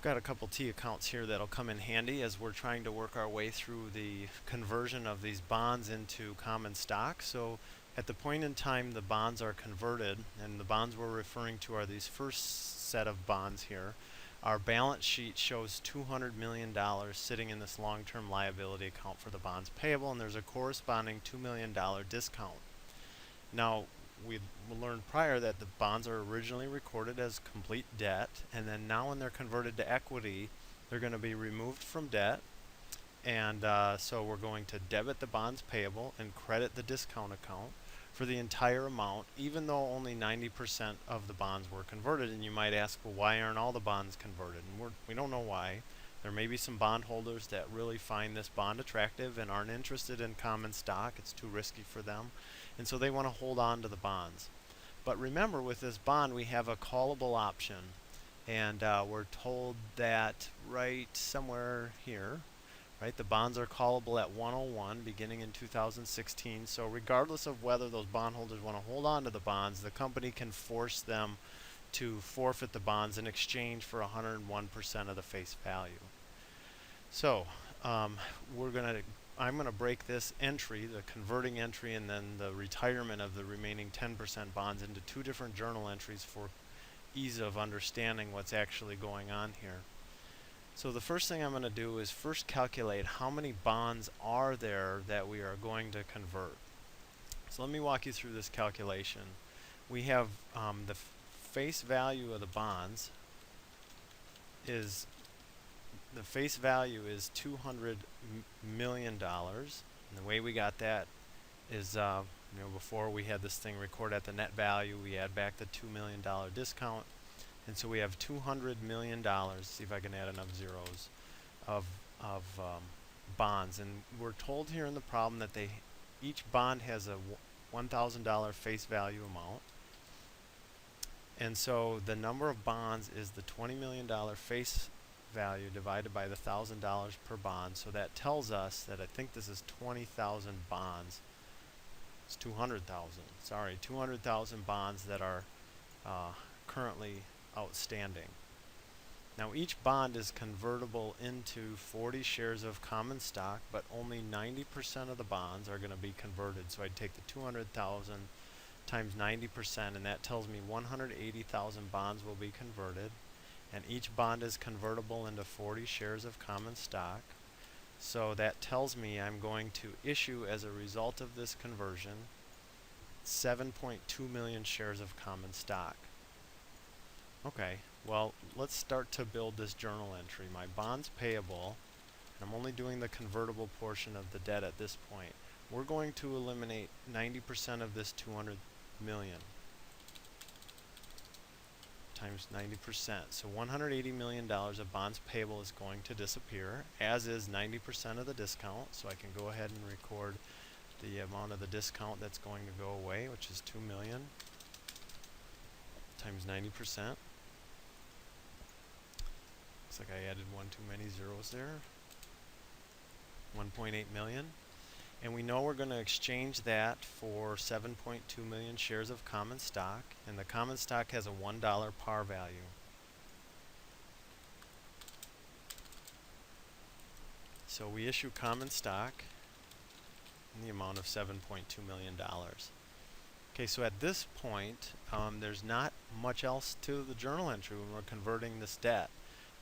Got a couple T accounts here that'll come in handy as we're trying to work our way through the conversion of these bonds into common stock. So at the point in time the bonds are converted, and the bonds we're referring to are these first set of bonds here, our balance sheet shows $200 million sitting in this long-term liability account for the bonds payable, and there's a corresponding $2 million discount. Now, we learned prior that the bonds are originally recorded as complete debt, and then now when they're converted to equity, they're going to be removed from debt, and so we're going to debit the bonds payable and credit the discount account for the entire amount, even though only 90% of the bonds were converted. And you might ask, well, why aren't all the bonds converted? And we don't know why. There may be some bondholders that really find this bond attractive and aren't interested in common stock. It's too risky for them, and so they want to hold on to the bonds. But remember, with this bond we have a callable option, and we're told that right somewhere here, right? The bonds are callable at 101 beginning in 2016. So regardless of whether those bondholders want to hold on to the bonds, the company can force them to forfeit the bonds in exchange for 101% of the face value. So we're going to I'm going to break this entry, the converting entry, and then the retirement of the remaining 10% bonds into two different journal entries for ease of understanding what's actually going on here. So the first thing I'm going to do is first calculate how many bonds are there that we are going to convert. So let me walk you through this calculation. We have the face value of the bonds is the face value is $200 million. And the way we got that is, before we had this thing record at the net value, we add back the $2 million discount. And so we have $200 million, see if I can add enough zeros, of bonds. And we're told here in the problem that each bond has a $1,000 face value amount. And so the number of bonds is the $20 million face value divided by the $1,000 per bond. So that tells us that I think this is 20,000 bonds. It's 200,000. Sorry, 200,000 bonds that are currently outstanding. Now each bond is convertible into 40 shares of common stock, but only 90% of the bonds are going to be converted. So I'd take the 200,000 times 90%, and that tells me 180,000 bonds will be converted, and each bond is convertible into 40 shares of common stock. So that tells me I'm going to issue, as a result of this conversion, 7.2 million shares of common stock. Okay, well, let's start to build this journal entry. My bonds payable, and I'm only doing the convertible portion of the debt at this point. We're going to eliminate 90% of this 200 million times 90%. So $180 million of bonds payable is going to disappear, as is 90% of the discount. So I can go ahead and record the amount of the discount that's going to go away, which is 2 million times 90%. Looks like I added one too many zeros there. 1.8 million. And we know we're going to exchange that for 7.2 million shares of common stock, and the common stock has a $1 par value. So we issue common stock in the amount of $7.2 million. Okay, so at this point, there's not much else to the journal entry when we're converting this debt,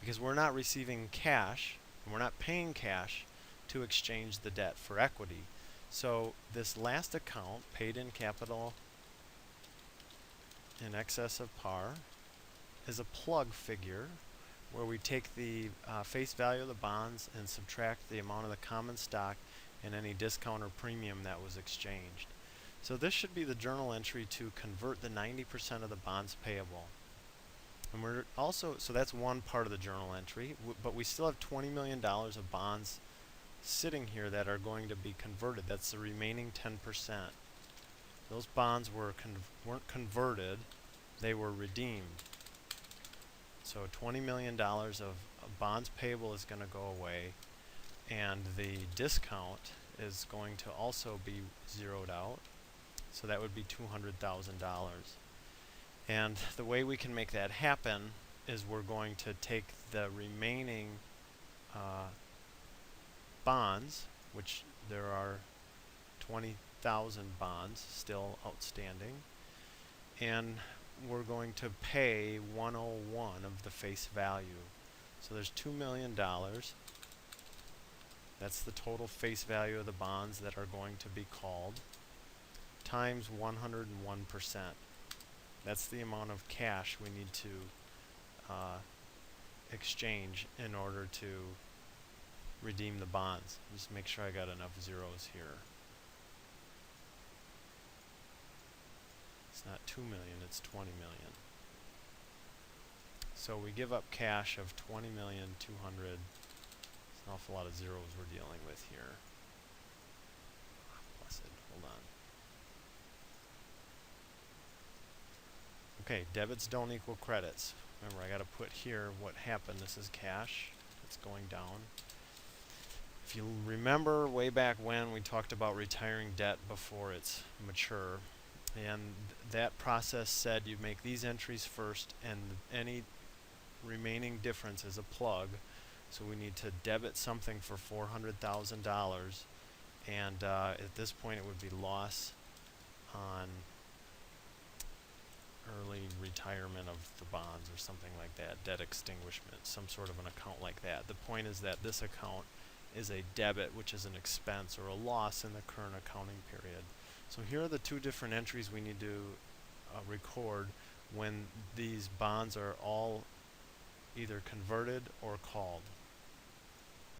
because we're not receiving cash, and we're not paying cash to exchange the debt for equity. So this last account, paid in capital in excess of par, is a plug figure where we take the face value of the bonds and subtract the amount of the common stock and any discount or premium that was exchanged. So this should be the journal entry to convert the 90% of the bonds payable. And we're also, so that's one part of the journal entry, but we still have $20 million of bonds sitting here that are going to be converted. That's the remaining 10%. Those bonds weren't converted, they were redeemed. So $20 million of bonds payable is going to go away, and the discount is going to also be zeroed out. So that would be $200,000. And the way we can make that happen is we're going to take the remaining bonds, which there are 20,000 bonds still outstanding, and we're going to pay 101 of the face value. So there's $2 million. That's the total face value of the bonds that are going to be called, times 101%. That's the amount of cash we need to exchange in order to redeem the bonds. Just make sure I got enough zeros here. It's not 2 million, it's 20 million. So we give up cash of 20,200,000. It's an awful lot of zeros we're dealing with here. Blessed, hold on. Okay, debits don't equal credits. Remember, I got to put here what happened. This is cash. It's going down. If you remember way back when we talked about retiring debt before it's mature, and that process said you make these entries first and any remaining difference is a plug. So we need to debit something for $400,000, and at this point it would be loss on early retirement of the bonds or something like that, debt extinguishment, some sort of an account like that. The point is that this account is a debit, which is an expense or a loss in the current accounting period. So here are the two different entries we need to record when these bonds are all either converted or called.